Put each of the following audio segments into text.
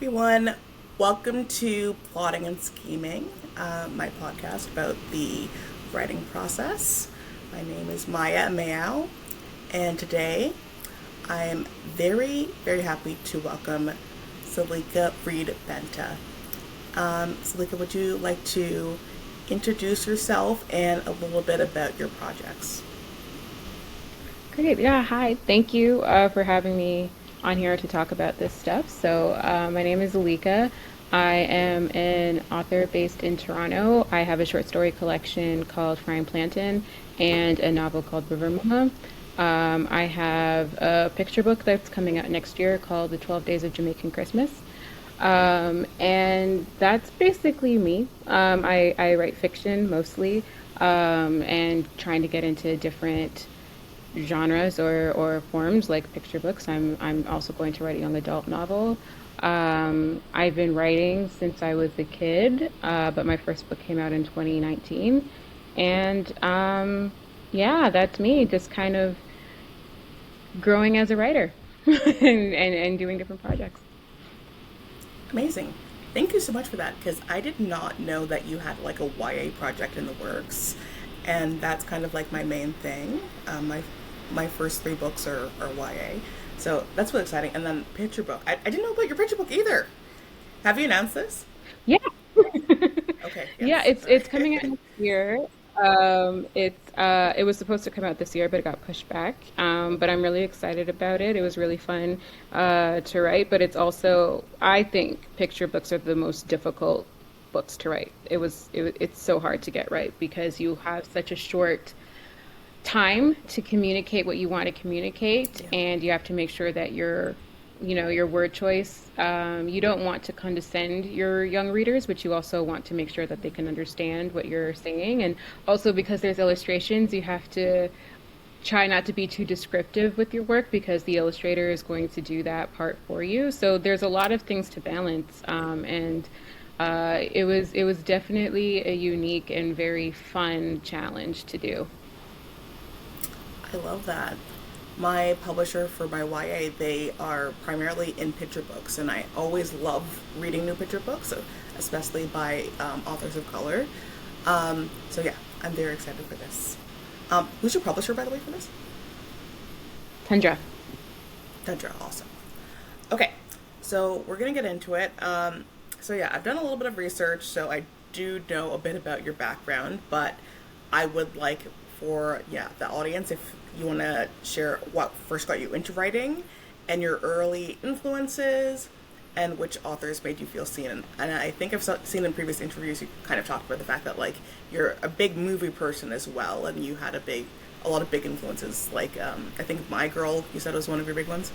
everyone. Welcome to Plotting and Scheming, my podcast about the writing process. My name is Maya Mayao, and today I am very happy to welcome Zalika Reid-Benta. Zalika, would you like to introduce yourself and a little bit about your projects? Great. Yeah. Hi. Thank you for having me on here to talk about this stuff. My name is Zalika. I am an author based in Toronto. I have a short story collection called Frying Plantain and a novel called River Mama. I have a picture book that's coming out next year called The 12 Days of Jamaican Christmas. And that's basically me. I write fiction mostly, and trying to get into different genres or forms like picture books. I'm also going to write a young adult novel. I've been writing since I was a kid, but my first book came out in 2019. And yeah, that's me, just kind of growing as a writer and doing different projects. Amazing. Thank you so much for that because I did not know that you had like a YA project in the works, and that's kind of like my main thing. My first three books are YA, so that's really exciting. And then picture book. I didn't know about your picture book either. Have you announced this? Yeah. Okay. Yeah, Yes. it's coming out next year. It was supposed to come out this year, but it got pushed back. But I'm really excited about it. It was really fun to write, but it's also, I think picture books are the most difficult books to write. It's so hard to get right because you have such a short time to communicate what you want to communicate, Yeah. and you have to make sure that your word choice, you don't want to condescend your young readers, but you also want to make sure that they can understand what you're saying. And also because there's illustrations, you have to try not to be too descriptive with your work because the illustrator is going to do that part for you. So there's a lot of things to balance, and it was definitely a unique and very fun challenge to do. I love that. My publisher for my YA, they are primarily in picture books, and I always love reading new picture books, especially by authors of color. So yeah, I'm very excited for this. Who's your publisher, by the way, for this? Tundra. Tundra, awesome. Okay, so we're gonna get into it. So yeah, I've done a little bit of research, so I do know a bit about your background, but I would like for the audience if you want to share what first got you into writing and your early influences and which authors made you feel seen. And I think I've seen in previous interviews you kind of talked about the fact that like you're a big movie person as well, and you had a lot of big influences. Like I think My Girl, you said was one of your big ones.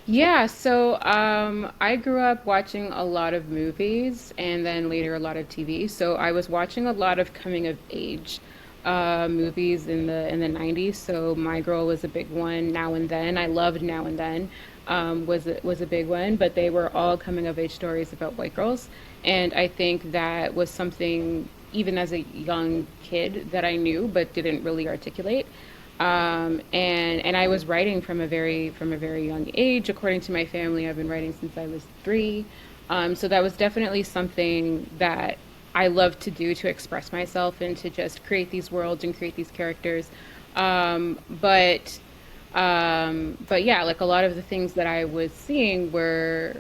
Yeah, I grew up watching a lot of movies and then later a lot of TV. So I was watching a lot of coming of age movies in the 90s. So My Girl was a big one. Now and Then, I loved Now and Then, was a big one, but they were all coming of age stories about white girls. And I think that was something even as a young kid that I knew but didn't really articulate. And I was writing from a very young age. According to my family, I've been writing since I was 3. So that was definitely something that I love to do, to express myself and to just create these worlds and create these characters. Um, but but yeah, like a lot of the things that I was seeing were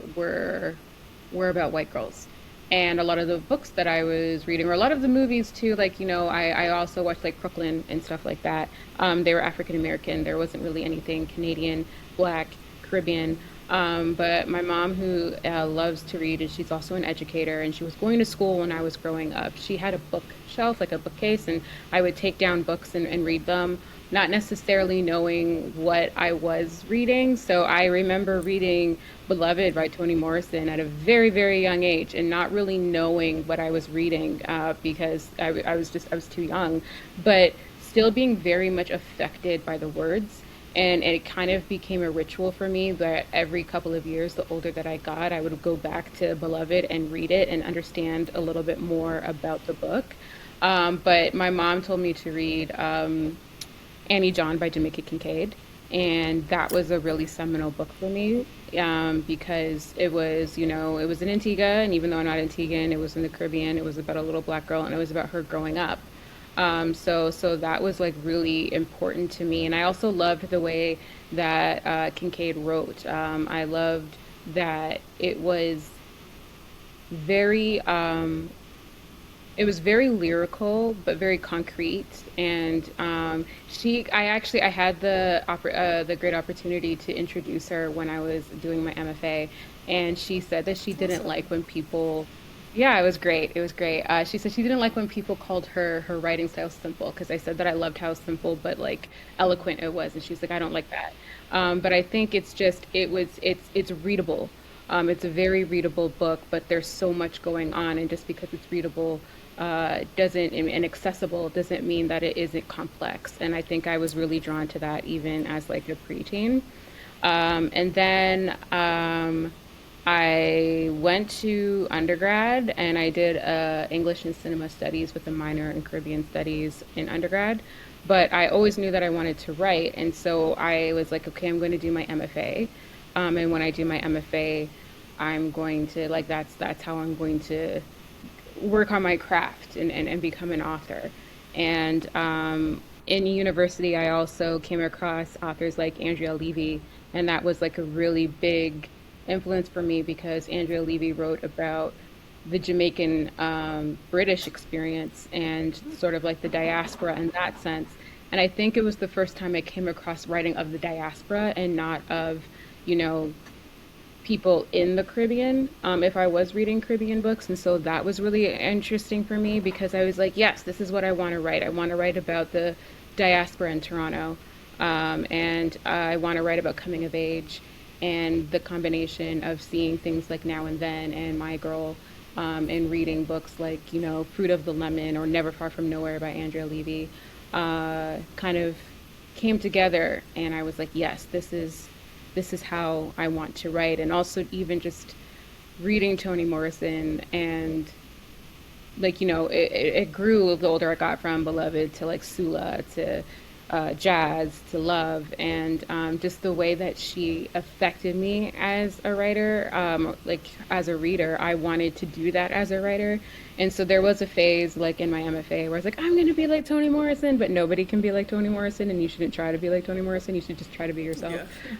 about white girls. And a lot of the books that I was reading, or a lot of the movies too, like, I also watched like Brooklyn and stuff like that. They were African American. There wasn't really anything Canadian, Black, Caribbean. But my mom, who loves to read, and she's also an educator, and she was going to school when I was growing up. She had a bookshelf, like a bookcase, and I would take down books and read them, not necessarily knowing what I was reading. So I remember reading Beloved by Toni Morrison at a very young age and not really knowing what I was reading, because I was too young, but still being very much affected by the words. And it kind of became a ritual for me that every couple of years, the older that I got, I would go back to Beloved and read it and understand a little bit more about the book. But my mom told me to read Annie John by Jamaica Kincaid. And that was a really seminal book for me. because it was, it was in Antigua, and even though I'm not Antiguan, it was in the Caribbean. It was about a little black girl, and it was about her growing up. So that was like really important to me, and I also loved the way that Kincaid wrote. I loved that very it was very lyrical but very concrete, and I had the great opportunity to introduce her when I was doing my MFA, and she said that she didn't Awesome. like when people. Yeah, it was great. It was great. She said she didn't like when people called her writing style simple, because I said that I loved how simple but like eloquent it was, and she's like, I don't like that. But I think it's readable. It's a very readable book, but there's so much going on, and just because it's readable doesn't and accessible doesn't mean that it isn't complex. And I think I was really drawn to that even as like a preteen. And then I went to undergrad, and I did English and Cinema Studies with a minor in Caribbean Studies in undergrad. But I always knew that I wanted to write, and so I was like, okay, I'm going to do my MFA. And when I do my MFA, I'm going to like that's how I'm going to work on my craft and become an author. And in university, I also came across authors like Andrea Levy, and that was like a really big influence for me because Andrea Levy wrote about the Jamaican British experience and sort of like the diaspora in that sense. And I think it was the first time I came across writing of the diaspora and not of, you know, people in the Caribbean, if I was reading Caribbean books. And so that was really interesting for me because I was like, yes, this is what I want to write. I want to write about the diaspora in Toronto. And I want to write about coming of age and the combination of seeing things like Now and Then and My Girl, and reading books like, Fruit of the Lemon or Never Far from Nowhere by Andrea Levy, kind of came together. And I was like, yes, this is how I want to write. And also even just reading Toni Morrison and like, it grew the older I got from Beloved to like Sula to Jazz to Love, and just the way that she affected me as a writer, like as a reader. I wanted to do that as a writer. And so there was a phase like in my MFA where I was like, I'm going to be like Toni Morrison, but nobody can be like Toni Morrison, and you shouldn't try to be like Toni Morrison. You should just try to be yourself.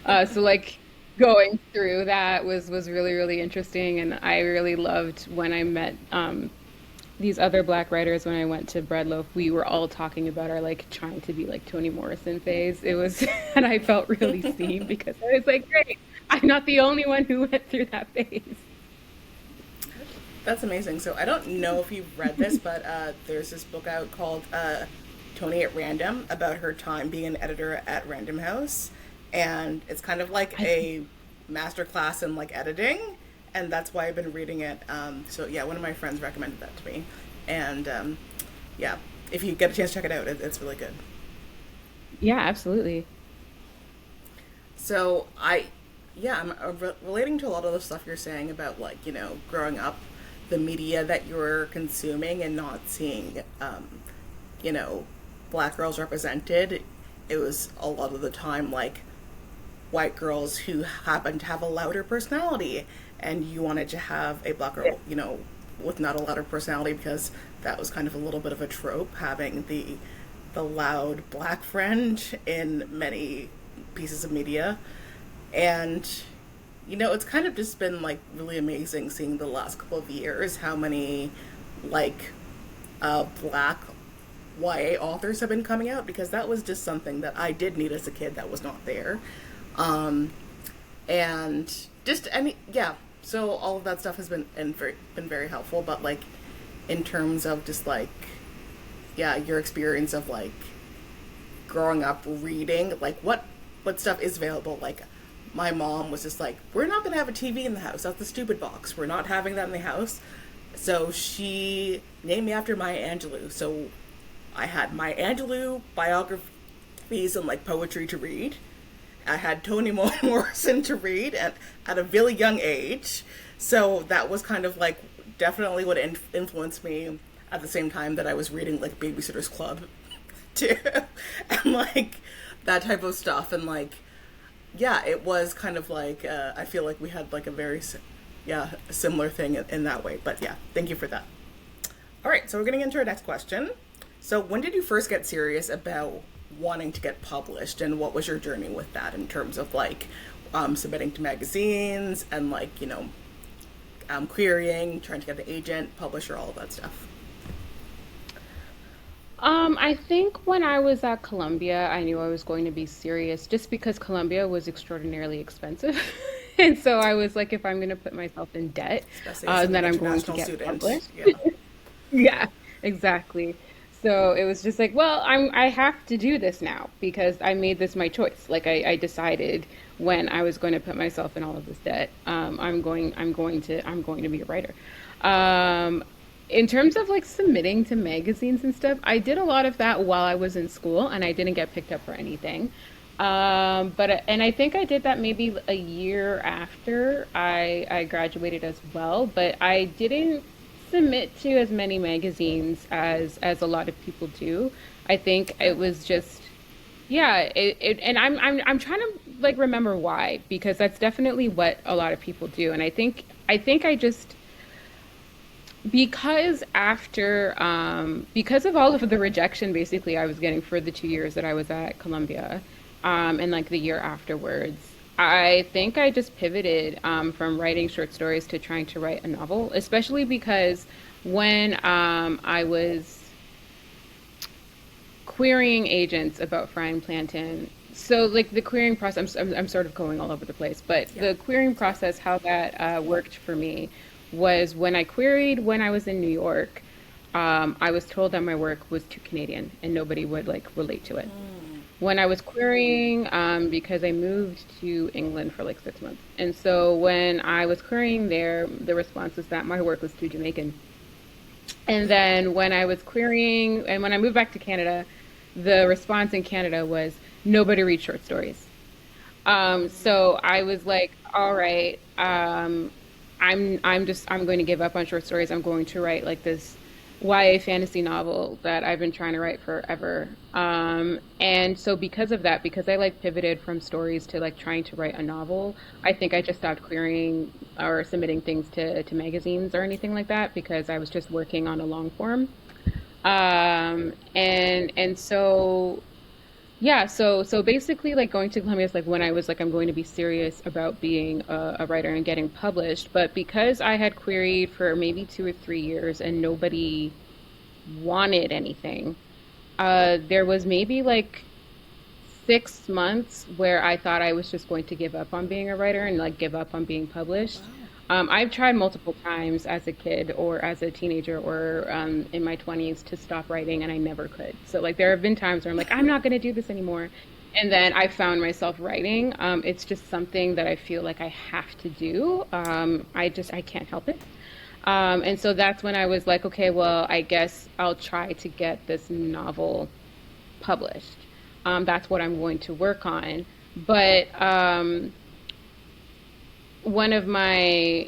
Yeah. So like going through that was really, really interesting. And I really loved when I met these other black writers when I went to Breadloaf. We were all talking about our like trying to be like Toni Morrison phase. It was, and I felt really seen because I was like, great, I'm not the only one who went through that phase. That's amazing. So I don't know if you've read this, but there's this book out called Tony at Random about her time being an editor at Random House, and it's kind of like I a master class in like editing, and that's why I've been reading it. So yeah, one of my friends recommended that to me, and yeah, if you get a chance to check it out, it's really good. Yeah, absolutely. So yeah, I'm relating to a lot of the stuff you're saying about like growing up, the media that you're consuming and not seeing, you know, black girls represented. It was a lot of the time like white girls who happened to have a louder personality, and you wanted to have a black Yeah. girl, with not a louder personality because that was kind of a little bit of a trope, having the loud black friend in many pieces of media. And it's kind of just been like really amazing seeing the last couple of years how many like black YA authors have been coming out, because that was just something that I did need as a kid that was not there. Um, and just any yeah, so all of that stuff has been very helpful. But like in terms of just like yeah, your experience of like growing up reading, like what stuff is available. Like my mom was just like, we're not gonna have a TV in the house. That's the stupid box. We're not having that in the house. So she named me after Maya Angelou. So I had Maya Angelou biographies and like poetry to read. I had Toni Morrison to read at a really young age. So that was kind of like definitely what influenced me at the same time that I was reading like Babysitter's Club too. And like that type of stuff. And like yeah, it was kind of like I feel like we had like a yeah, a similar thing in that way. But yeah, thank you for that. All right, so we're getting into our next question. So when did you first get serious about wanting to get published, and what was your journey with that in terms of like submitting to magazines and like querying, trying to get an agent, publisher, all of that stuff? I think when I was at Columbia, I knew I was going to be serious just because Columbia was extraordinarily expensive. And so I was like, if I'm going to put myself in debt, Especially as an then I'm going to international get student. published. Yeah. Yeah, exactly. So it was just like, well, I have to do this now because I made this my choice. Like I decided when I was going to put myself in all of this debt. I'm going to be a writer. Um, in terms of like submitting to magazines and stuff, I did a lot of that while I was in school, and I didn't get picked up for anything. And I think I did that maybe a year after I graduated as well, but I didn't submit to as many magazines as a lot of people do. I think it was just yeah, and I'm trying to like remember why because that's definitely what a lot of people do. And I think I just because after because of all of the rejection basically I was getting for the 2 years that I was at Columbia, and like the year afterwards, I think I just pivoted from writing short stories to trying to write a novel, especially because when I was querying agents about frying plantain. So, like the querying process, I'm sort of going all over the place, but Yeah. the querying process, how that worked for me was when I queried when I was in New York, I was told that my work was too Canadian and nobody would like relate to it. When I was querying, because I moved to England for like 6 months. And so when I was querying there, the response was that my work was too Jamaican. And then when I was querying, and when I moved back to Canada, the response in Canada was nobody reads short stories. So I was like, all right, I'm going to give up on short stories. I'm going to write like this YA fantasy novel that I've been trying to write forever. And so because of that, because I like pivoted from stories to like trying to write a novel, I think I just stopped querying or submitting things to magazines or anything like that because I was just working on a long form. And so yeah, so basically like going to Columbia is like when I was like I'm going to be serious about being a writer and getting published. But because I had queried for maybe 2 or 3 years and nobody wanted anything, there was maybe like 6 months where I thought I was just going to give up on being a writer and like give up on being published. Wow. I've tried multiple times as a kid or as a teenager or in my 20s to stop writing and I never could. So like there have been times where I'm like, I'm not going to do this anymore. And then I found myself writing. It's just something that I feel like I have to do. I can't help it. And so that's when I was like, okay, well, I guess I'll try to get this novel published. That's what I'm going to work on. But one of my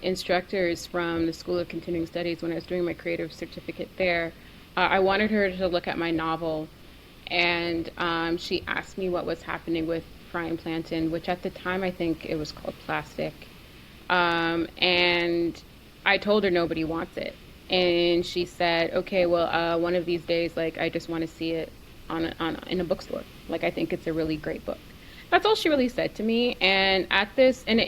instructors from the School of Continuing Studies, when I was doing my creative certificate there, I wanted her to look at my novel, and she asked me what was happening with frying plantain, which at the time I think it was called plastic. And I told her nobody wants it. And she said, okay, well, one of these days, like, I just want to see it in a bookstore. Like, I think it's a really great book. That's all she really said to me. And at this, and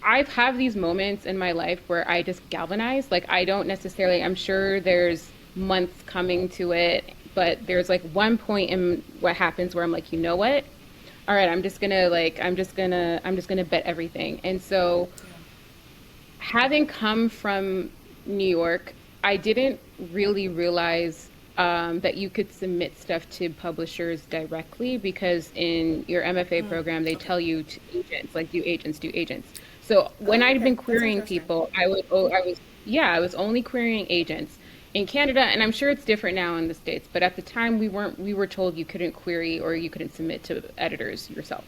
I've have these moments in my life where I just galvanize. Like, I don't necessarily, I'm sure there's months coming to it, but there's like one point in what happens where I'm like, you know what? All right, I'm just gonna bet everything. And so having come from New York, I didn't really realize that you could submit stuff to publishers directly because in your MFA program, they Okay. tell you to agents, like do agents. So when Oh, I'd okay. been That's querying interesting. people, yeah, I was only querying agents in Canada, and I'm sure it's different now in the States, but at the time we were told you couldn't query or you couldn't submit to editors yourself,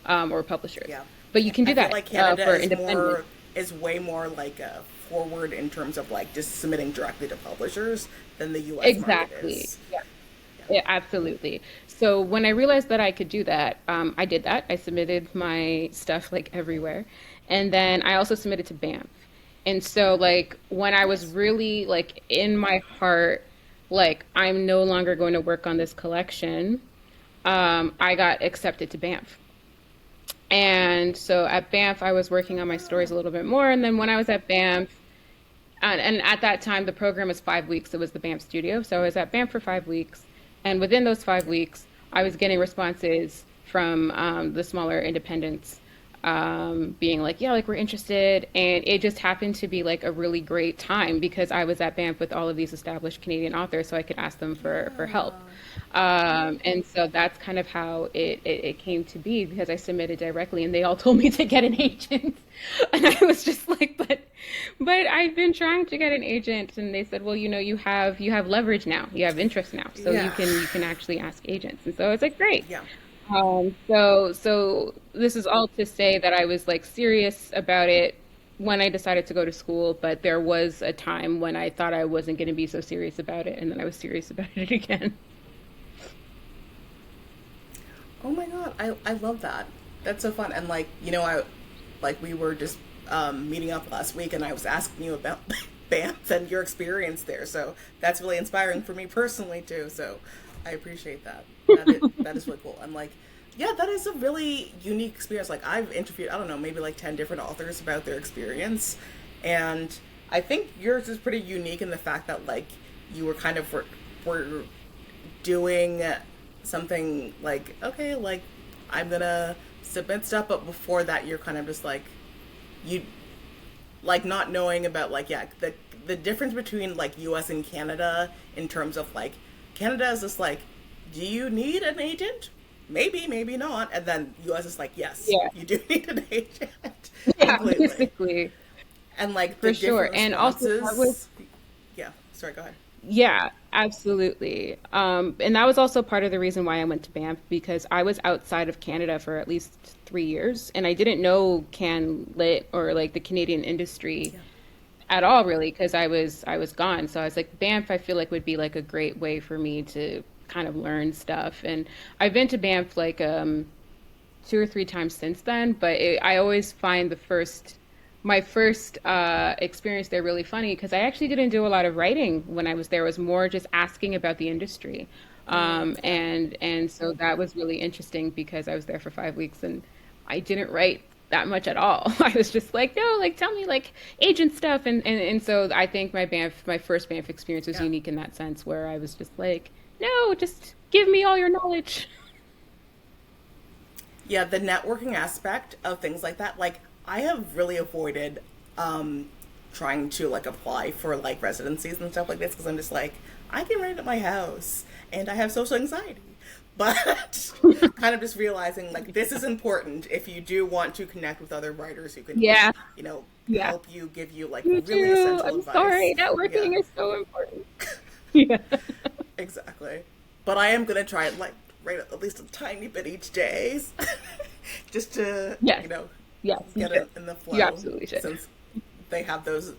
or publishers. Yeah. But you can I do feel that like Canada for independent. is way more like forward in terms of like just submitting directly to publishers than the U.S. market Exactly. is. Yeah. Yeah. Yeah, absolutely. So when I realized that I could do that, I did that. I submitted my stuff like everywhere. And then I also submitted to BAMF. And so like when I was Nice. really like in my heart, like I'm no longer going to work on this collection, I got accepted to BAMF. And so at BAMF, I was working on my stories Oh, a little bit more. And then when I was at BAMF, and at that time, the program was 5 weeks. It was the BAMF studio. So I was at BAMF for 5 weeks. And within those five yeah. weeks, I was getting responses from the smaller independents being like, yeah, like we're interested. And it just happened to be like a really great time because I was at BAMF with all of these established Canadian authors, so I could ask them for help. Yeah. And so that's kind of how it came to be because I submitted directly and they all told me to get an agent. And I was just like, but I've been trying to get an agent and they said, well, you have leverage now. You have interest now. So you Yeah. can actually ask agents. And so I was like, great. Yeah. So this is all to say that I was like serious about it when I decided to go to school, but there was a time when I thought I wasn't going to be so serious about it, and then I was serious about it again. Oh my god, I love that. That's so fun. And like, I like we were just meeting up last week and I was asking you about Banff and your experience there. So that's really inspiring for me personally too. So I appreciate that. That is really cool. I'm like, yeah, that is a really unique experience. Like I've interviewed, I don't know, maybe like 10 different authors about their experience. And I think yours is pretty unique in the fact that like you were kind of were doing something like, okay, like I'm gonna submit stuff, but before that you're kind of just like you like not knowing about like, yeah, the difference between like US and Canada in terms of like Canada is just like, do you need an agent? Maybe, maybe not. And then US is like, yes, Yeah, you do need an agent. yeah, Completely. basically, And like the for sure. different And also that was responses. Yeah, sorry, go ahead. Yeah, absolutely. And that was also part of the reason why I went to Banff because I was outside of Canada for at least 3 years and I didn't know Can Lit or like the Canadian industry Yeah. at all really because I was gone. So I was like Banff I feel like would be like a great way for me to kind of learn stuff. And I've been to Banff like two or three times since then, but I always find my first experience there really funny because I actually didn't do a lot of writing when I was there. It was more just asking about the industry. Yeah. And so that was really interesting because I was there for 5 weeks and I didn't write that much at all. I was just like, no, like tell me like agent stuff. And so I think my first Banff experience was Yeah. unique in that sense where I was just like, no, just give me all your knowledge. Yeah, the networking aspect of things like that, like I have really avoided trying to like apply for like residencies and stuff like this because I'm just like, I can write at my house and I have social anxiety. But kind of just realizing like this is important if you do want to connect with other writers who can, Yeah, yeah. help you, give you like You really do. essential I'm advice. sorry. Yeah, Networking is so important. Yeah. exactly. But I am gonna try and like write at least a tiny bit each day, just to Yes. Yes, you get should. in the You flow. absolutely should. Since they have those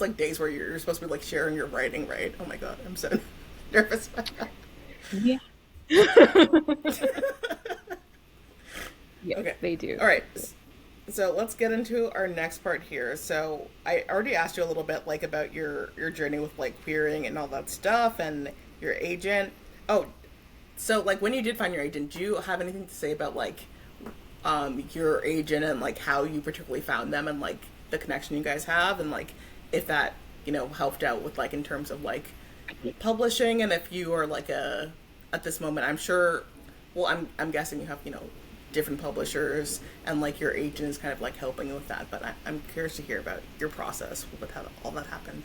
like days where you're supposed to be like sharing your writing, right? Oh my god, I'm so nervous about that. Yeah. Yes, Okay, they do. all right. So let's get into our next part here. So I already asked you a little bit like about your journey with like querying and all that stuff and your agent. Oh, so like when you did find your agent, do you have anything to say about like your agent and like how you particularly found them and like the connection you guys have and like if that helped out with like in terms of like publishing and if you are like a at this moment I'm sure well I'm guessing you have different publishers and like your agent is kind of like helping you with that but I'm curious to hear about your process with how all that happened.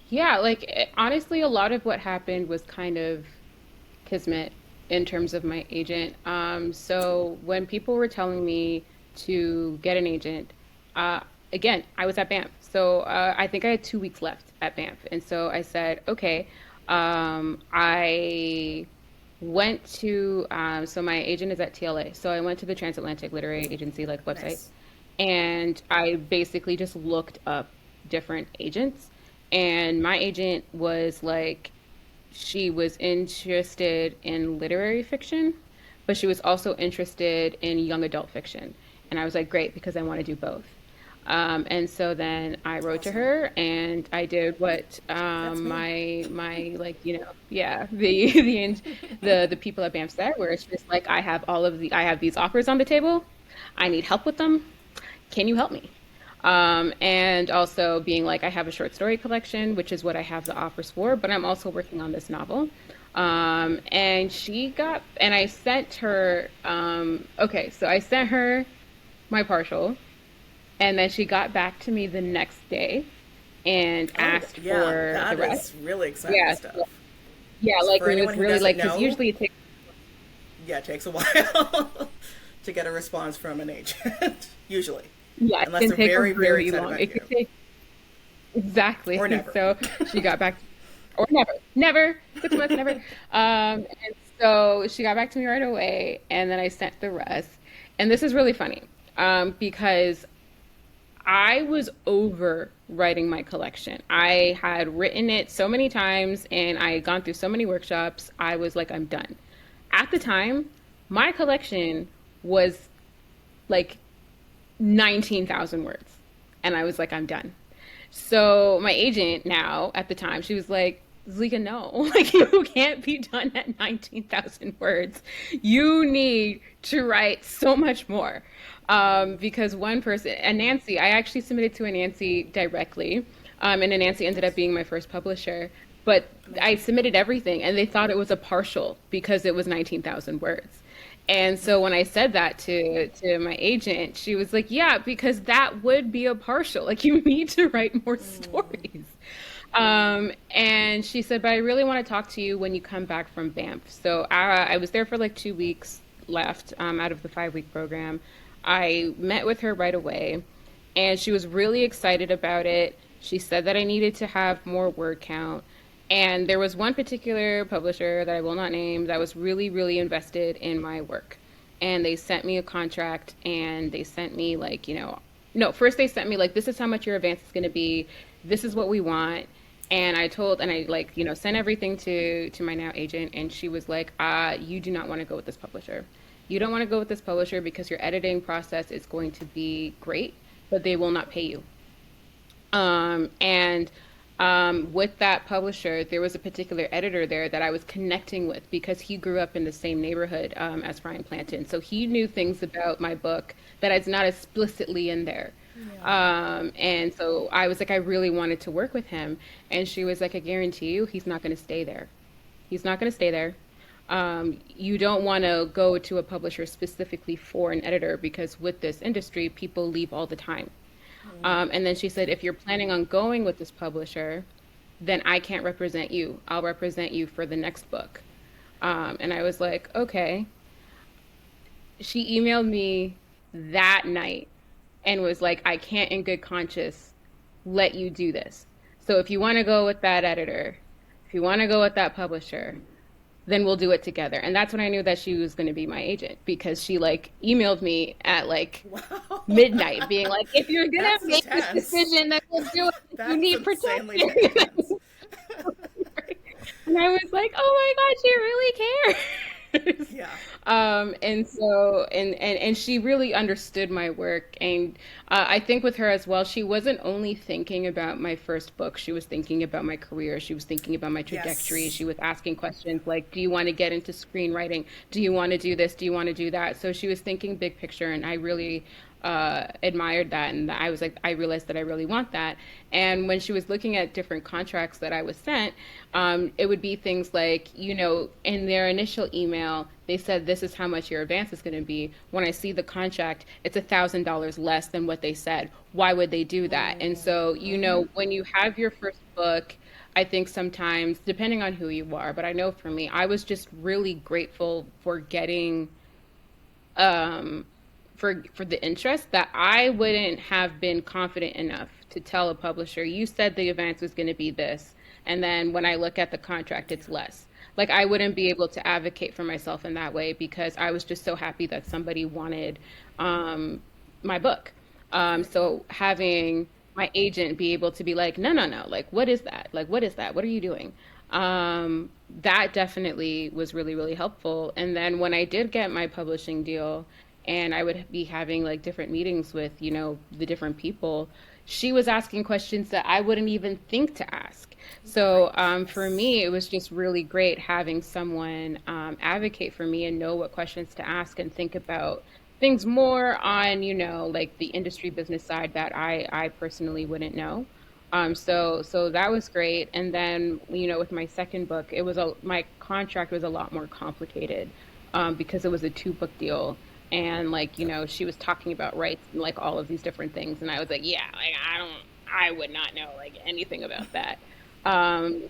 Yeah, like honestly, a lot of what happened was kind of kismet in terms of my agent. So when people were telling me to get an agent, uh, again, I was at Banff. So I think I had 2 weeks left at Banff. And so I said, okay, I went to, so my agent is at TLA. So I went to the Transatlantic Literary Agency like website Nice. and I basically just looked up different agents. And my agent was like, she was interested in literary fiction, but she was also interested in young adult fiction. And I was like, great, because I want to do both. And so then I wrote to Awesome. her and I did what That's me. my like yeah, the people at BAM said, where it's just like I have these offers on the table, I need help with them, can you help me? And also being like, I have a short story collection, which is what I have the offers for, but I'm also working on this novel. And I sent her, okay, so I sent her my partial, and then she got back to me the next day and Oh, asked yeah, for the that rest. is really exciting Yeah, stuff. yeah, So like for it was anyone who really doesn't like, because know, usually it takes, yeah, it takes a while to get a response from an agent, usually, yeah, it unless can they're take a very, very very excited long, about it could you, take, or exactly. never. So she got back, or never, put too much, never. And so she got back to me right away, and then I sent the rest. And this is really funny, because I was over writing my collection. I had written it so many times and I had gone through so many workshops. I was like, I'm done. At the time, my collection was like 19,000 words. And I was like, I'm done. So my agent now at the time, she was like, Zalika, no, like you can't be done at 19,000 words. You need to write so much more. Because one person, and Nancy, I actually submitted to a Nancy directly. And a Nancy ended up Nice, being my first publisher. But I amazing. submitted everything and they thought it was a partial because it was 19,000 words. And so when I said that to my agent, she was like, "Yeah, because that would be a partial. Like you need to write more stories." And she said, "But I really want to talk to you when you come back from Banff." So I was there for like 2 weeks left out of the 5 week program. I met with her right away, and she was really excited about it. She said that I needed to have more word count. And there was one particular publisher that I will not name that was really, really invested in my work. And they sent me a contract and they sent me, like, no, first they sent me, like, this is how much your advance is going to be. This is what we want. And I like, sent everything to my now agent. And she was like, you do not want to go with this publisher. You don't want to go with this publisher because your editing process is going to be great, but they will not pay you. And with that publisher, there was a particular editor there that I was connecting with because he grew up in the same neighborhood as Ryan Planton. So he knew things about my book that is not explicitly in there. Yeah. And so I was like, I really wanted to work with him. And she was like, I guarantee you, he's not going to stay there. He's not going to stay there. You don't want to go to a publisher specifically for an editor because with this industry, people leave all the time. And then she said, if you're planning on going with this publisher, then I can't represent you. I'll represent you for the next book. And I was like, okay. She emailed me that night and was like, I can't in good conscience let you do this. So if you want to go with that editor, if you want to go with that publisher, then we'll do it together. And that's when I knew that she was going to be my agent because she like emailed me at like Wow. midnight being like, if you're going to That's make this intense. decision, then we'll do it. You That's need insanely protection. intense. And I was like, oh my God, she really cares. Yeah. And so and she really understood my work. And I think with her as well, she wasn't only thinking about my first book, she was thinking about my career, she was thinking about my trajectory, Yes. she was asking questions like, do you want to get into screenwriting, do you want to do this, do you want to do that? So she was thinking big picture, and I really admired that. And I was like, I realized that I really want that. And when she was looking at different contracts that I was sent, it would be things like, in their initial email, they said, this is how much your advance is going to be. When I see the contract, it's $1,000 less than what they said. Why would they do that? And so, when you have your first book, I think sometimes, depending on who you are, but I know for me, I was just really grateful for getting um, for the interest that I wouldn't have been confident enough to tell a publisher, you said the advance was going to be this, and then when I look at the contract, it's less. Like I wouldn't be able to advocate for myself in that way because I was just so happy that somebody wanted my book. So having my agent be able to be like, no, no, no, like what is that? Like what is that? What are you doing? that definitely was really, really helpful. And then when I did get my publishing deal and I would be having like different meetings with, the different people, she was asking questions that I wouldn't even think to ask. So Right. for Yes. me, it was just really great having someone advocate for me and know what questions to ask and think about things more on, like the industry business side that I personally wouldn't know. So that was great. And then, with my second book, my contract was a lot more complicated, because it was a two-book deal. And like, Yep. she was talking about rights and like all of these different things. And I was like, yeah, like I would not know like anything about that.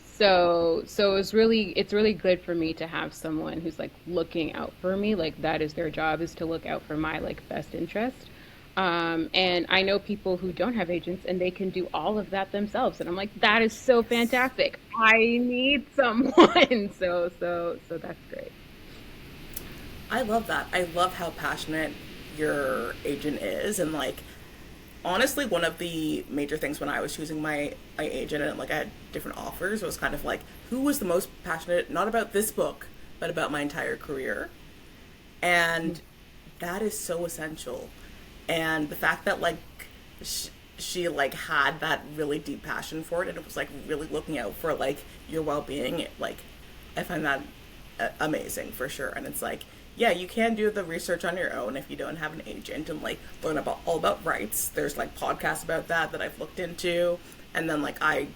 So it's really good for me to have someone who's like looking out for me. Like that is their job, is to look out for my like best interest. And I know people who don't have agents and they can do all of that themselves. And I'm like, that is so Yes. fantastic. I need someone. So that's great. I love that. I love how passionate your agent is, and like honestly, one of the major things when I was choosing my agent and like I had different offers was kind of like who was the most passionate, not about this book, but about my entire career. And that is so essential. And the fact that like she like had that really deep passion for it, and it was like really looking out for like your well-being, like I find that amazing for sure. And it's like, yeah, you can do the research on your own if you don't have an agent and like learn about all about rights. There's like podcasts about that I've looked into, and then like I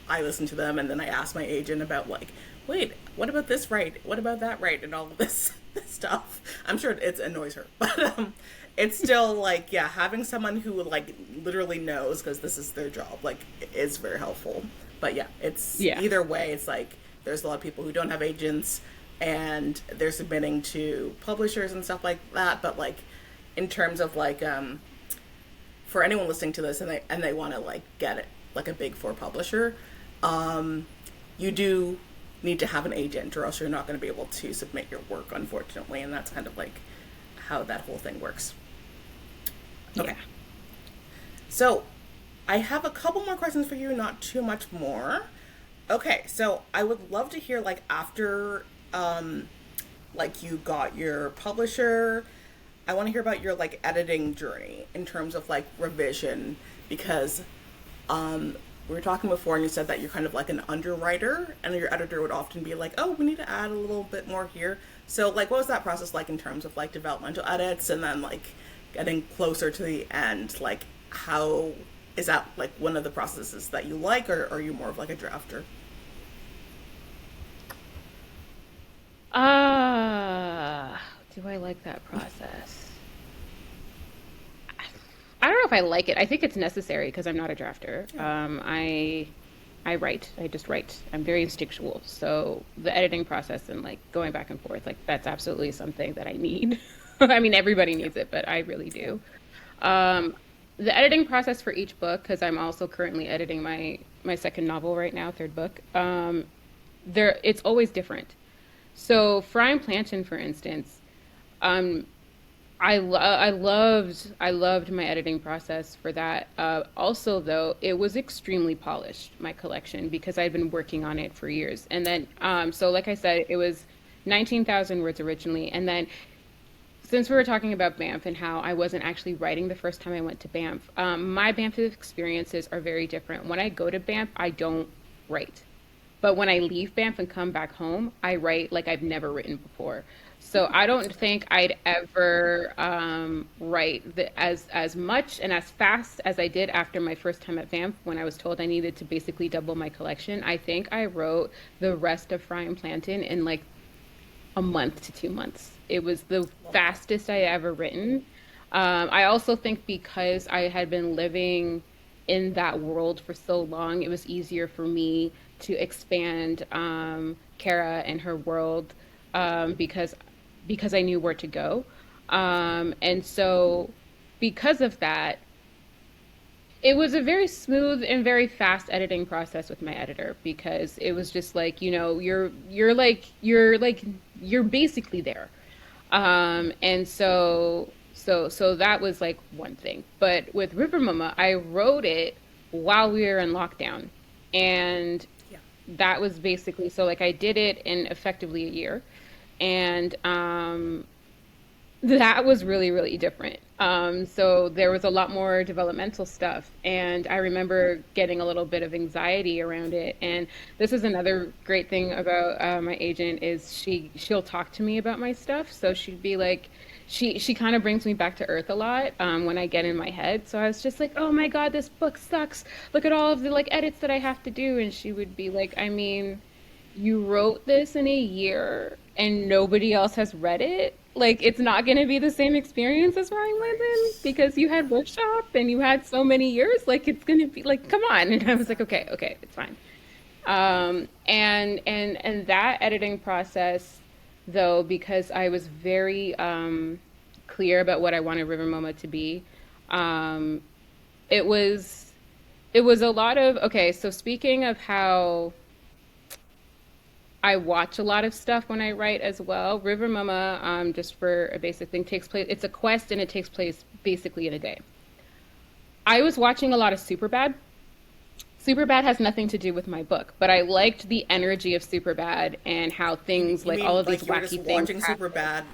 listen to them, and then I ask my agent about like, wait, what about this right? What about that right? And all of this stuff. I'm sure it annoys her, but it's still like, yeah, having someone who like literally knows, because this is their job, like is very helpful. But yeah, it's Yeah. either way. It's like there's a lot of people who don't have agents and they're submitting to publishers and stuff like that. But like in terms of like for anyone listening to this and they want to like get it like a big four publisher, you do need to have an agent, or else you're not going to be able to submit your work, unfortunately. And that's kind of like how that whole thing works. Okay, Yeah. so I have a couple more questions for you, not too much more. Okay, so I would love to hear like after like you got your publisher, I want to hear about your like editing journey in terms of like revision, because we were talking before and you said that you're kind of like an underwriter and your editor would often be like, oh, we need to add a little bit more here. So like what was that process like in terms of like developmental edits and then like getting closer to the end? Like how is that like one of the processes that you like, or are you more of like a drafter? Do I like that process? I don't know if I like it. I think it's necessary because I'm not a drafter. Yeah. I write. I just write. I'm very instinctual. So the editing process and like going back and forth, like that's absolutely something that I need. I mean, everybody Yeah. needs it, but I really do. Um, the editing process for each book, because I'm also currently editing my second novel right now, third book. It's always different. So Frying Plantain, for instance, um, I loved my editing process for that. Also, though, it was extremely polished, my collection, because I'd been working on it for years. And then, so like I said, it was 19,000 words originally. And then, since we were talking about Banff and how I wasn't actually writing the first time I went to Banff, my Banff experiences are very different. When I go to Banff, I don't write. But when I leave Banff and come back home, I write like I've never written before. So I don't think I'd ever write as much and as fast as I did after my first time at Banff when I was told I needed to basically double my collection. I think I wrote the rest of Fry and Plantain in like a month to 2 months. It was the Love that. fastest I ever written. I also think because I had been living in that world for so long, it was easier for me to expand Kara and her world, because I knew where to go. And so because of that, it was a very smooth and very fast editing process with my editor, because it was just like, you're basically there. And so that was like one thing. But with River Mama, I wrote it while we were in lockdown. And Yeah. that was basically, so like I did it in effectively a year. And that was really, really different. So there was a lot more developmental stuff, and I remember getting a little bit of anxiety around it. And this is another great thing about my agent is she'll talk to me about my stuff. So she'd be like, she kind of brings me back to earth a lot when I get in my head. So I was just like, oh my God, this book sucks. Look at all of the like edits that I have to do, and she would be like, I mean, you wrote this in a year and nobody else has read it, like it's not going to be the same experience as Ryan Landon Right. because you had workshop and you had so many years. Like it's going to be like, come on. And I was like, okay, Exactly. okay, it's fine. And that editing process, though, because I was very clear about what I wanted River Moma to be, um, it was it was a lot of okay. So speaking of how I watch a lot of stuff when I write as well. River Mama, just for a basic thing, takes place. It's a quest and it takes place basically in a day. I was watching a lot of Superbad. Superbad has nothing to do with my book, but I liked the energy of Superbad and how things You like all mean of these like you were just wacky things watching Super happen. Bad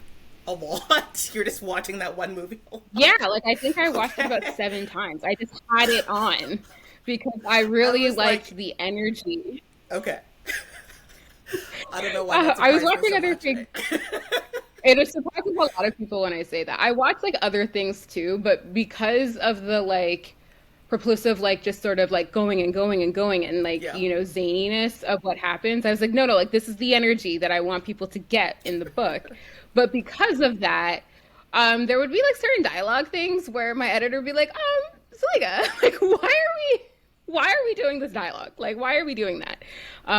a lot? You're just watching that one movie a Yeah, lot? like I think I watched it about Okay. 7 times. I just had it on because I I really was liked like, the energy. okay. I don't know why that I was surprised me watching so other much. things. It surprises a lot of people when I say that. I watch like other things too, but because of the like propulsive, like just sort of like going and going and going and like, Yeah. zaniness of what happens, I was like, no, no, like this is the energy that I want people to get in the book. But because of that, there would be like certain dialogue things where my editor would be like, Zaliga, like why are we doing this dialogue? Like, why are we doing that?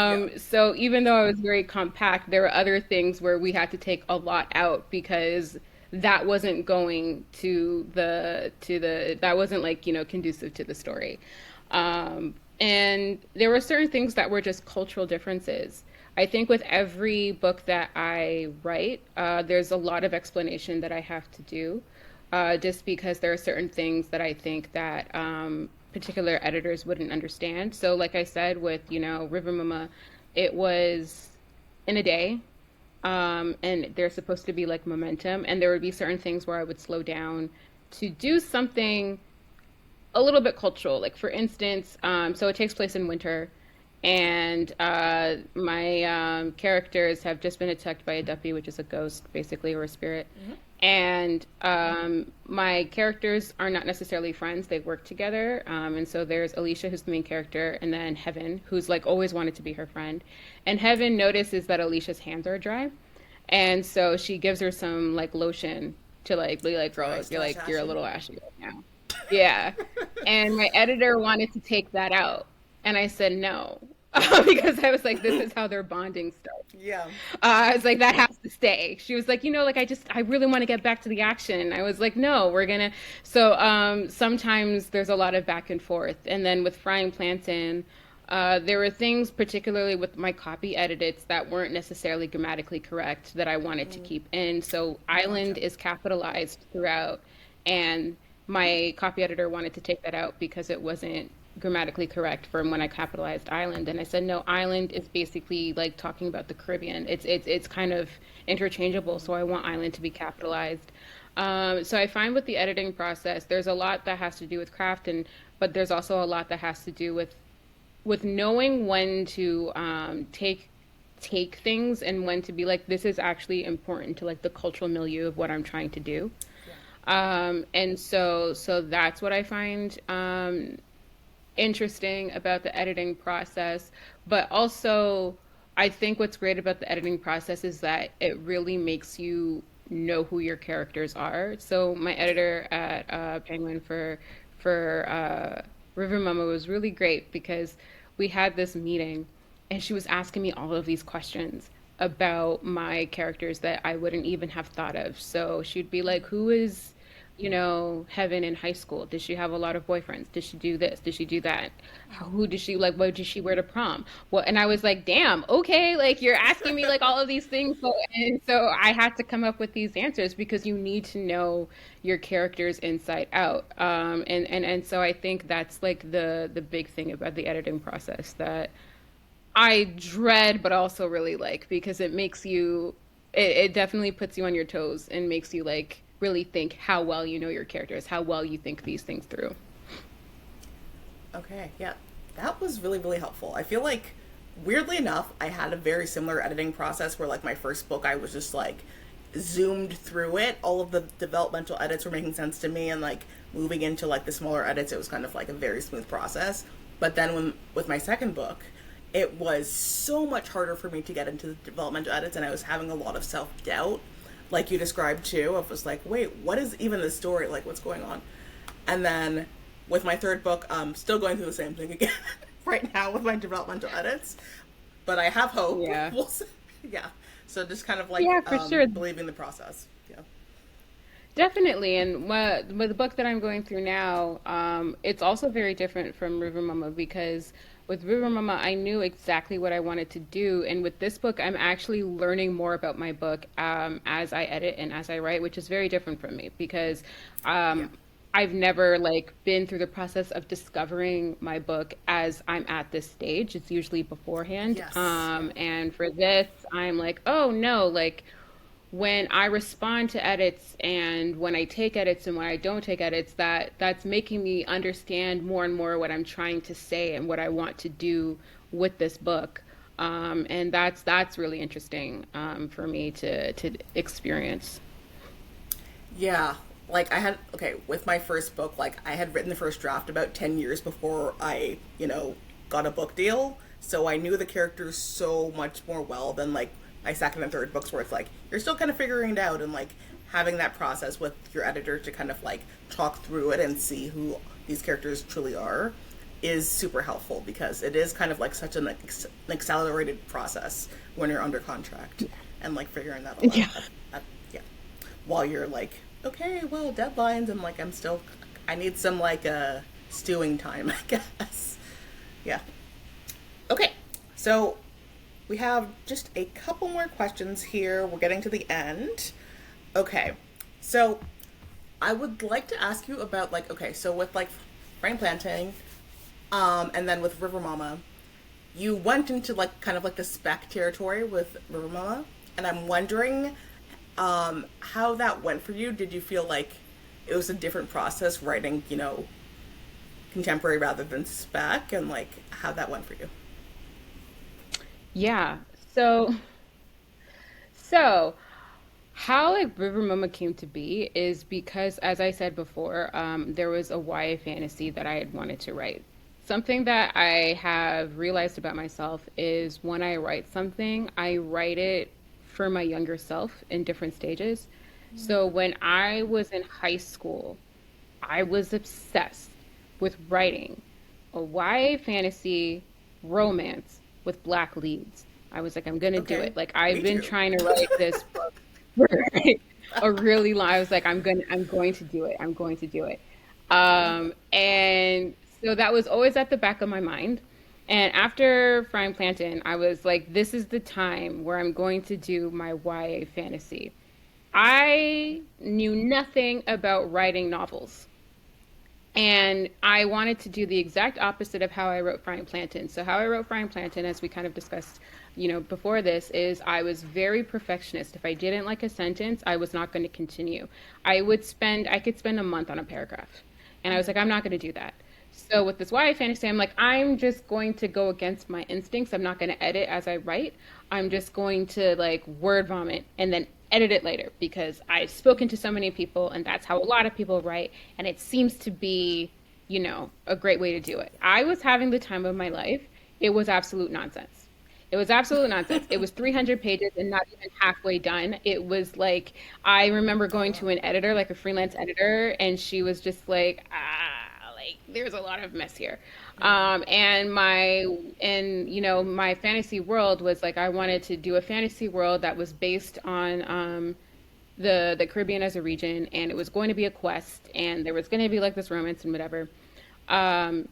Yeah. So even though I was very compact, there were other things where we had to take a lot out because that wasn't going to the that wasn't like conducive to the story. And there were certain things that were just cultural differences. I think with every book that I write, there's a lot of explanation that I have to do, just because there are certain things that I think that particular editors wouldn't understand. So, like I said, with River Mama, it was in a day, and there's supposed to be like momentum, and there would be certain things where I would slow down to do something a little bit cultural. Like for instance, so it takes place in winter, and my characters have just been attacked by a duppy, which is a ghost, basically, or a spirit. Hmm. And my characters are not necessarily friends; they work together. And so there's Alicia, who's the main character, and then Heaven, who's like always wanted to be her friend. And Heaven notices that Alicia's hands are dry, and so she gives her some like lotion to like be like, Dry girl, slash you're a ashy. little ashy right now. Yeah. And my editor wanted to take that out. And I said no. Because I was like, this is how their bonding starts. Yeah. I was like, that has to stay. She was like, like I really want to get back to the action. I was like, no, we're gonna. So sometimes there's a lot of back and forth. And then with Frying Plantain, there were things, particularly with my copy edits, that weren't necessarily grammatically correct that I wanted to Mm, keep in. So Island gotcha. is capitalized throughout, and my copy editor wanted to take that out because it wasn't grammatically correct from when I capitalized island. And I said, no, island is basically like talking about the Caribbean. It's kind of interchangeable. Mm, So I want island to be capitalized. So I find with the editing process, there's a lot that has to do with craft, and but there's also a lot that has to do with knowing when to take things and when to be like, this is actually important to like the cultural milieu of what I'm trying to do. yeah. And so that's what I find interesting about the editing process. But also, I think what's great about the editing process is that it really makes you know who your characters are. So my True. editor at Penguin for River Mama was really great because we had this meeting, and she was asking me all of these questions about my characters that I wouldn't even have thought of. So she'd be like, "Who is, Heaven in high school? Did she have a lot of boyfriends? Did she do this? Did she do that? Who did she like? What did she wear to prom? What?" And I was like, "Damn, okay, like you're asking me like all of these things." So I had to come up with these answers because you need to know your characters inside out. And so I think that's like the big thing about the editing process that I dread, but also really like because it definitely puts you on your toes and makes you like really think how well you know your characters, how well you think these things through. Okay, yeah. That was really, really helpful. I feel like, weirdly enough, I had a very similar editing process where, like, my first book, I was just, like, zoomed through it. All of the developmental edits were making sense to me, and, like, moving into, like, the smaller edits, it was kind of, like, a very smooth process. But then with my second book, it was so much harder for me to get into the developmental edits, and I was having a lot of self doubt, like you described too. I was like, wait, what is even the story? Like, what's going on? And then with my third book, I'm still going through the same thing again right now with my developmental edits. But I have hope. Yeah. We'll see. Yeah. So just kind of like Yeah, for sure. believing the process. Yeah. Definitely. And with the book that I'm going through now, it's also very different from River Mama because with River Mama, I knew exactly what I wanted to do. And with this book, I'm actually learning more about my book as I edit and as I write, which is very different from me because Yeah. um, I've never like been through the process of discovering my book as I'm at this stage. It's usually beforehand. Yes. Yeah. And for this, I'm like, oh no, like when I respond to edits and when I take edits and when I don't take edits, that's making me understand more and more what I'm trying to say and what I want to do with this book. And that's really interesting for me to experience. Yeah. Like I had okay, with my first book, like I had written the first draft about 10 years before I, got a book deal. So I knew the characters so much more well than like my second and third books where it's like you're still kind of figuring it out and like having that process with your editor to kind of like talk through it and see who these characters truly are is super helpful because it is kind of like such an accelerated process when you're under contract and like figuring that all out. Yeah. Yeah, while you're like, okay, well, deadlines, and like I need some like stewing time, I guess. Yeah. Okay, so we have just a couple more questions here. We're getting to the end. Okay, so I would like to ask you about like, okay, so with like frame planting, and then with River Mama, you went into like kind of like the spec territory with River Mama, and I'm wondering how that went for you. Did you feel like it was a different process writing, contemporary rather than spec, and like how that went for you? Yeah. So how like River Mama came to be is because, as I said before, there was a YA fantasy that I had wanted to write. Something that I have realized about myself is when I write something, I write it for my younger self in different stages. So when I was in high school, I was obsessed with writing a YA fantasy romance with black leads. I was like, I'm gonna do Okay, it. Like I've me been too. trying to write this book for a really long. I was like, I'm going to do it. I'm going to do it. And so that was always at the back of my mind. And after Frying Plantain, I was like, this is the time where I'm going to do my YA fantasy. I knew nothing about writing novels. And I wanted to do the exact opposite of how I wrote Frying Plantain. So how I wrote Frying Plantain, as we kind of discussed, before this, is I was very perfectionist. If I didn't like a sentence, I was not going to continue. I could spend a month on a paragraph. And I was like, I'm not going to do that. So with this YA fantasy, I'm like, I'm just going to go against my instincts. I'm not going to edit as I write. I'm just going to like word vomit and then edit it later because I've spoken to so many people and that's how a lot of people write. And it seems to be, a great way to do it. I was having the time of my life. It was absolute nonsense. It was absolute nonsense. It was 300 pages and not even halfway done. It was like, I remember Oh going wow. to an editor, like a freelance editor, and she was just like, like there's a lot of mess here. My fantasy world was like I wanted to do a fantasy world that was based on the Caribbean as a region, and it was going to be a quest, and there was going to be like this romance and whatever. Um,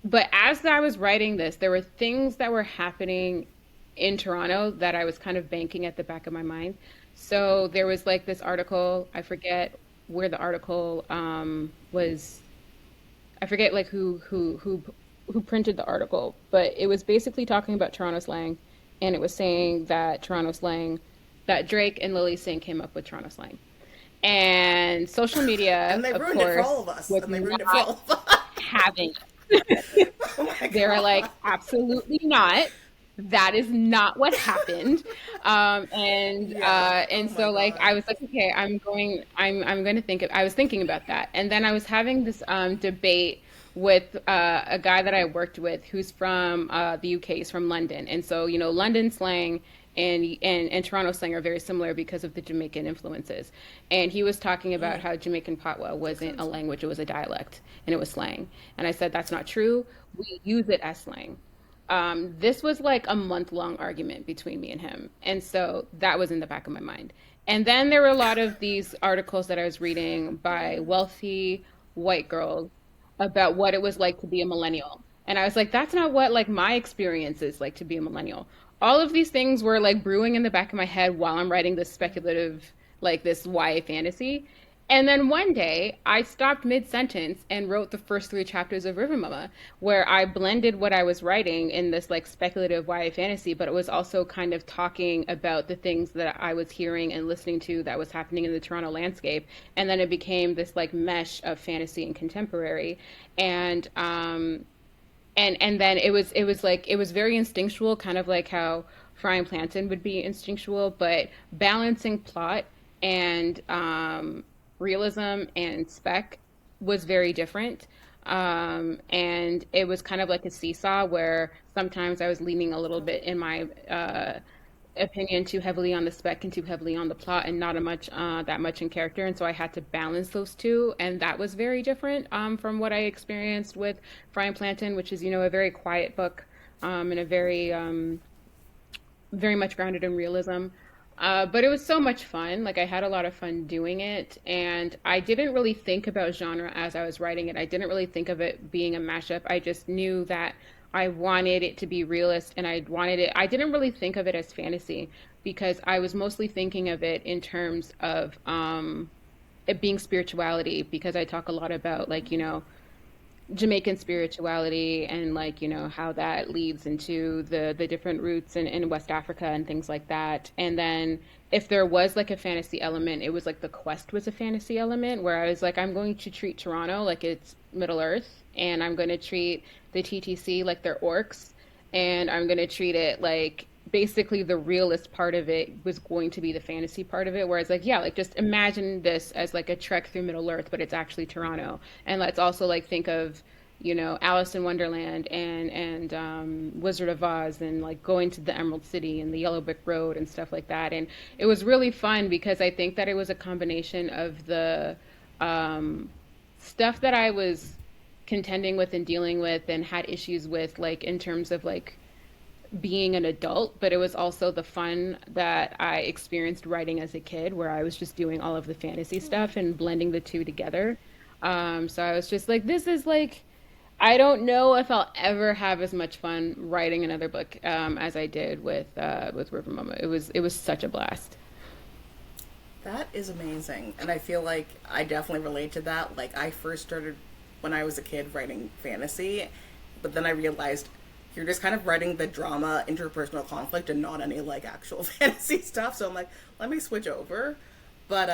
but as I was writing this, there were things that were happening in Toronto that I was kind of banking at the back of my mind. So there was like this article, I forget where the article was. I forget like who who printed the article, but it was basically talking about Toronto slang, and it was saying that Toronto slang, that Drake and Lily Singh came up with Toronto slang. And social media, And they of ruined it for all course, of us. was And they ruined it for not all of us. having it. Oh my They were god. like, absolutely not. That is not what happened. Yeah. Oh And my so like god. I was like, okay, I'm going to think of, I was thinking about that. And then I was having this debate with a guy that I worked with who's from the UK, he's from London. And so, you know, London slang and Toronto slang are very similar because of the Jamaican influences. And he was talking about how Jamaican patois Makes wasn't a sense. language, it was a dialect and it was slang. And I said that's not true. We use it as slang. This was like a month-long argument between me and him. And so that was in the back of my mind. And then there were a lot of these articles that I was reading by wealthy white girls about what it was like to be a millennial. And I was like, that's not what like my experience is like to be a millennial. All of these things were like brewing in the back of my head while I'm writing this speculative, like this YA fantasy. And then one day I stopped mid sentence and wrote the first three chapters of River Mama, where I blended what I was writing in this like speculative YA fantasy, but it was also kind of talking about the things that I was hearing and listening to that was happening in the Toronto landscape. And then it became this like mesh of fantasy and contemporary. And and then it was like it was very instinctual, kind of like how frying plantain would be instinctual, but balancing plot and realism and spec was very different. And it was kind of like a seesaw where sometimes I was leaning a little bit in my opinion too heavily on the spec and too heavily on the plot and not a much that much in character, and so I had to balance those two, and that was very different from what I experienced with Frying Plantain, which is, you know, a very quiet book, and a very much grounded in realism. But it was so much fun. Like I had a lot of fun doing it, and I didn't really think about genre as I was writing it. I didn't really think of it being a mashup. I just knew that I wanted it to be realist, and I wanted it. I didn't really think of it as fantasy because I was mostly thinking of it in terms of it being spirituality. Because I talk a lot about like, you know, Jamaican spirituality and like, you know, how that leads into the different roots in West Africa and things like that. And then if there was like a fantasy element, it was like the quest was a fantasy element where I was like, I'm going to treat Toronto like it's Middle Earth, and I'm going to treat the TTC like they're orcs, and I'm going to treat it like basically the realist part of it was going to be the fantasy part of it. Whereas, like, yeah, like just imagine this as like a trek through Middle Earth, but it's actually Toronto. And let's also like think of, you know, Alice in Wonderland and Wizard of Oz, and like going to the Emerald City and the Yellow Brick Road and stuff like that. And it was really fun because I think that it was a combination of the um, stuff that I was contending with and dealing with and had issues with, like in terms of like being an adult, but it was also the fun that I experienced writing as a kid, where I was just doing all of the fantasy stuff and blending the two together. So I was just like, this is like, I don't know if I'll ever have as much fun writing another book as I did with River Mama. It was such a blast. That is amazing. And I feel like I definitely relate to that. Like, I first started when I was a kid writing fantasy, but then I realized you're just kind of writing the drama, interpersonal conflict, and not any like actual fantasy stuff. So I'm like, let me switch over. But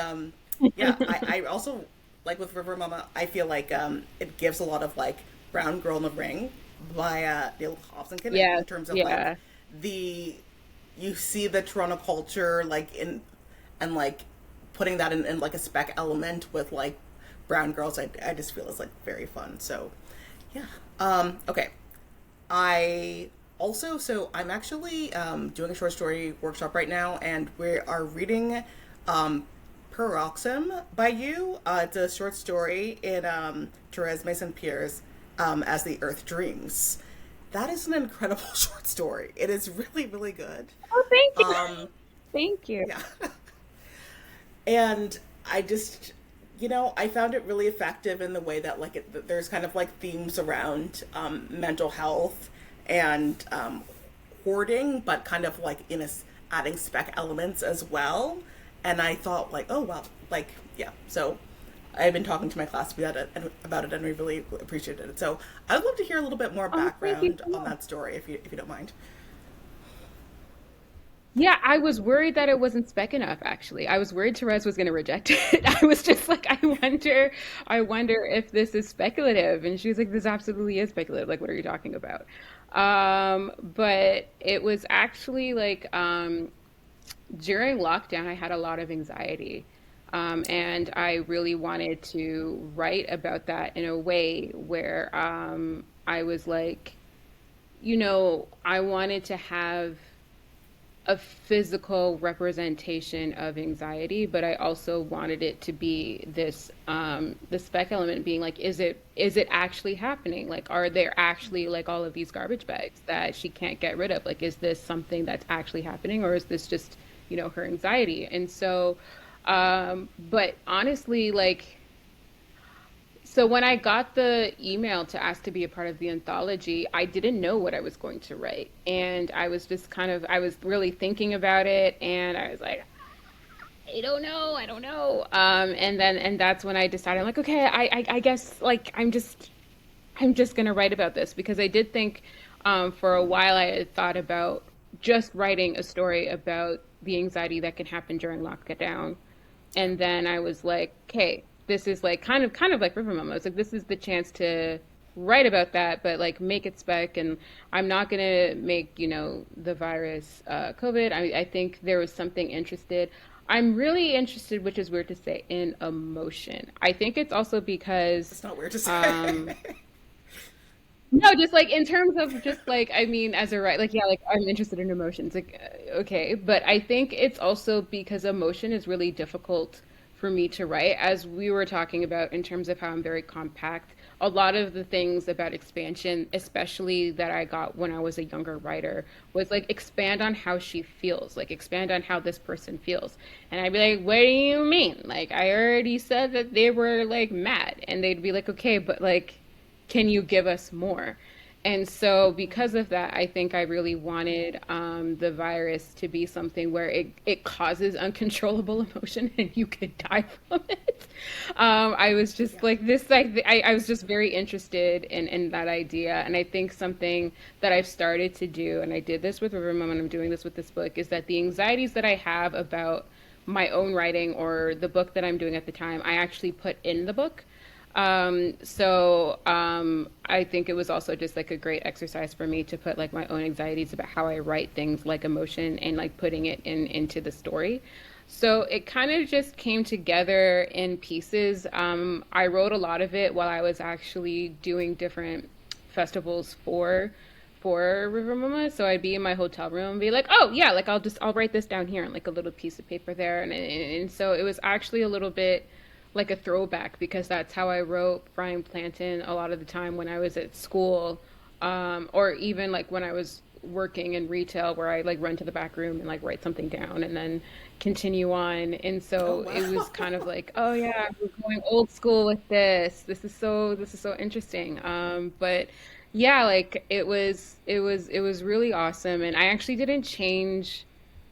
yeah, I also like with River Mama. I feel like it gives a lot of like Brown Girl in the Ring by Neil Hobson Yes, in terms of like yeah. the you see the Toronto culture like in and like putting that in like a spec element with like brown girls. I just feel is like very fun. So yeah. Okay. I also, so I'm actually doing a short story workshop right now, and we are reading um, Paroxysm by you. It's a short story in Therese Mason Pierre's As the Earth Dreams. That is an incredible short story. It is really, really good. Oh, thank you. Um, Thank you. yeah. And I just, I found it really effective in the way that like there's kind of like themes around mental health and hoarding, but kind of like adding spec elements as well. And I thought like, oh well, like yeah. So I had been talking to my class about it, and we really appreciated it. So I would love to hear a little bit more Oh, thank you background so on much. that story, if you don't mind. Yeah, I was worried that it wasn't spec enough, actually. I was worried Therese was going to reject it. I was just like, I wonder if this is speculative. And she was like, this absolutely is speculative. Like, what are you talking about? But it was actually like, during lockdown, I had a lot of anxiety. And I really wanted to write about that in a way where, I was like, I wanted to have a physical representation of anxiety, but I also wanted it to be this the spec element being like, is it actually happening? Like, are there actually like all of these garbage bags that she can't get rid of? Like, is this something that's actually happening, or is this just, her anxiety? And so, but honestly, like, so when I got the email to ask to be a part of the anthology, I didn't know what I was going to write. And I was just I was really thinking about it, and I was like, I don't know. And that's when I decided, I'm like, okay, I guess like I'm just gonna write about this, because I did think, for a while I had thought about just writing a story about the anxiety that can happen during lockdown. Yeah. And then I was like, okay, this is like kind of like River Mama. I was like, this is the chance to write about that, but like make it spec. And I'm not gonna make, the virus COVID. I think there was something interested. I'm really interested, which is weird to say, in emotion. I think it's also because It's not weird to say. um no, just like in terms of just like, I mean, as a writer, like, yeah, like I'm interested in emotions, like, okay. But I think it's also because emotion is really difficult for me to write, as we were talking about in terms of how I'm very compact. A lot of the things about expansion, especially that I got when I was a younger writer, was like expand on how she feels, like expand on how this person feels. And I'd be like, what do you mean? Like, I already said that they were like mad. And they'd be like, okay, but like, can you give us more? And so, because of that, I think I really wanted, the virus to be something where it causes uncontrollable emotion and you could die from it. I was just Yeah. like this, like I was just very interested in that idea. And I think something that I've started to do, and I did this with River Mom, and I'm doing this with this book, is that the anxieties that I have about my own writing or the book that I'm doing at the time, I actually put in the book. I think it was also just like a great exercise for me to put like my own anxieties about how I write things like emotion and like putting it into the story. So it kind of just came together in pieces. I wrote a lot of it while I was actually doing different festivals for River Mama. So I'd be in my hotel room and be like, oh yeah, like I'll write this down here, and like a little piece of paper there. And so it was actually a little bit like a throwback, because that's how I wrote Frying Plantain a lot of the time when I was at school, or even like when I was working in retail, where I like run to the back room and like write something down and then continue on. And Oh, so it was kind of wow. like, oh yeah, we're going old school with this. This is so interesting. But yeah, like it was really awesome, and I actually didn't change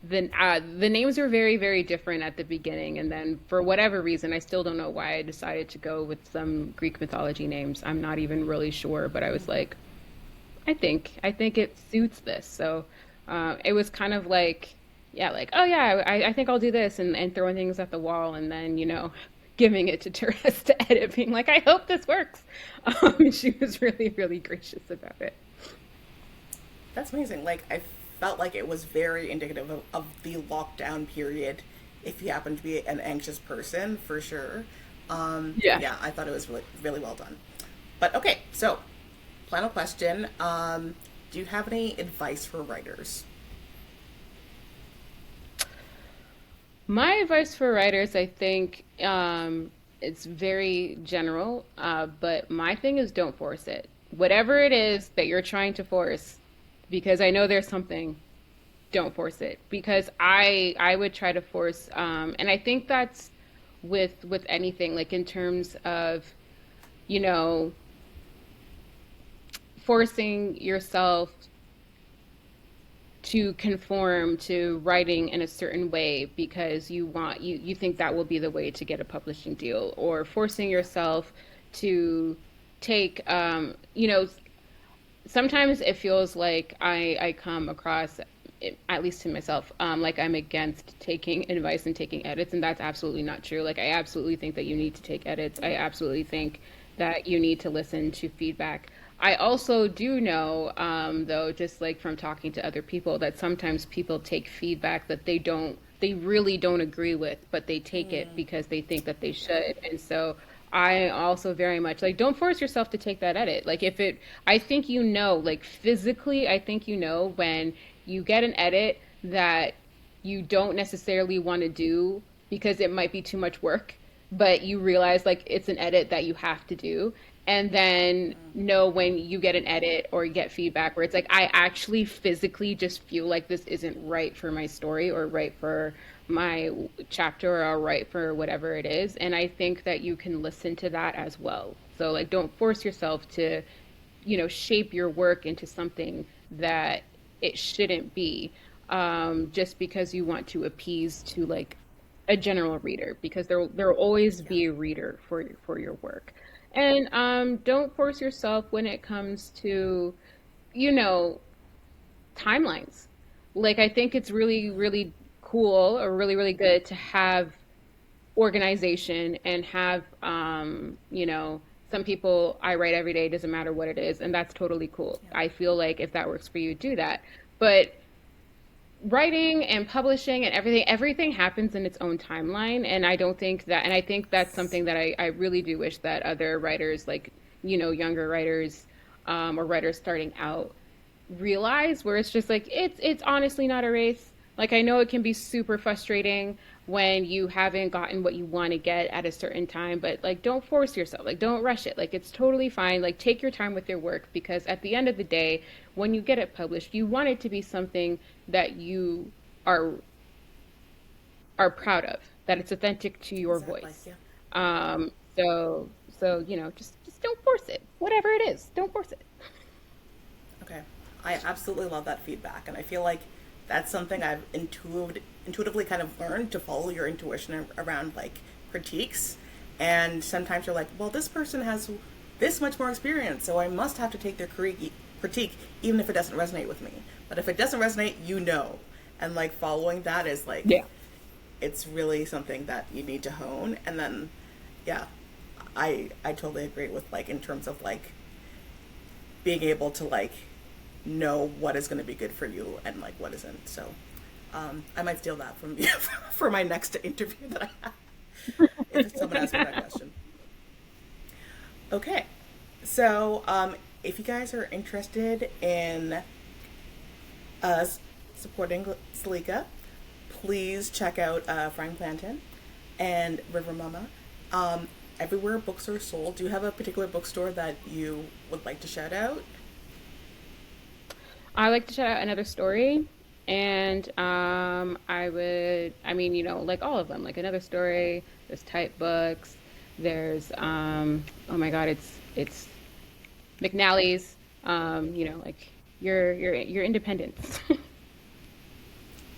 the names were very, very different at the beginning, and then for whatever reason, I still don't know why I decided to go with some Greek mythology names. I'm not even really sure, but I was like, I think it suits this. So it was kind of like, yeah, like, oh yeah, I think I'll do this, and throwing things at the wall, and then giving it to Therese to edit, being like, I hope this works. She was really, really gracious about it. That's amazing. Like, I felt like it was very indicative of the lockdown period if you happen to be an anxious person, for sure. Yeah. Yeah, I thought it was really, really well done. But okay, so final question. Do you have any advice for writers? My advice for writers, I think, it's very general, but my thing is don't force it. Whatever it is that you're trying to force, because I know there's something, don't force it. Because I would try to force, and I think that's with anything, like in terms of, you know, forcing yourself to conform to writing in a certain way because you think that will be the way to get a publishing deal, or forcing Yeah. yourself to take sometimes it feels like I come across, at least to myself, like I'm against taking advice and taking edits, and that's absolutely not true. Like I absolutely think that you need to take edits. I absolutely think that you need to listen to feedback. I also do know, though, just like from talking to other people, that sometimes people take feedback that they really don't agree with, but they take it because they think that they Yeah. should. And so I also very much like, don't force yourself to take that edit. Like if it, I think like physically, I think when you get an edit that you don't necessarily want to do because it might be too much work, but you realize like it's an edit that you have to do. And then know when you get an edit or you get feedback where it's like, I actually physically just feel like this isn't right for my story or right for my chapter or right for whatever it is. And I think that you can listen to that as well. So, like, don't force yourself to, shape your work into something that it shouldn't be, just because you want to appease to like a general reader, because there'll always Yeah. be a reader for your work. And don't force yourself when it comes to, you know, timelines. Like I think it's really, really cool or really, really good to have organization and have some people, I write every day, doesn't matter what it is, and that's totally cool. Yeah. I feel like if that works for you, do that. But writing and publishing and everything happens in its own timeline, and I don't think that, and I think that's something that I really do wish that other writers, like, younger writers, or writers starting out, realize, where it's just like it's honestly not a race. Like I know it can be super frustrating when you haven't gotten what you want to get at a certain time, but like don't force yourself. Like don't rush it. Like it's totally fine. Like take your time with your work, because at the end of the day, when you get it published, you want it to be something that you are are proud of, that it's authentic to your Exactly. voice. Yeah. So just don't force it. Whatever it is, don't force it. Okay. I absolutely love that feedback, and I feel like that's something I've intuitively kind of learned, to follow your intuition around like critiques. And sometimes you're like, well, this person has this much more experience, so I must have to take their critique, even if it doesn't resonate with me. But if it doesn't resonate, and like following that is like, Yeah. it's really something that you need to hone. And then, yeah, I totally agree with like in terms of like being able to like know what is going to be good for you and like what isn't. So I might steal that from you for my next interview that I have if someone asks me that question. Okay, so if you guys are interested in us supporting Zalika, please check out Frying Plantain and River Mama. Everywhere books are sold. Do you have a particular bookstore that you would like to shout out? I like to shout out Another Story. And I mean, like all of them, like Another Story, there's Type Books, there's, oh my God, it's McNally's, like your independence.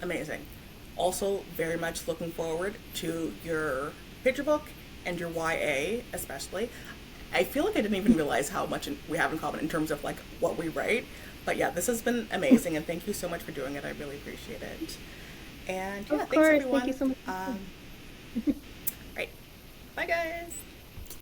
Amazing. Also, very much looking forward to your picture book and your YA, especially. I feel like I didn't even realize how much we have in common in terms of like what we write. But yeah, this has been amazing, and thank you so much for doing it. I really appreciate it. And yeah, Of thanks course, thank you everyone. so much. Right, bye guys.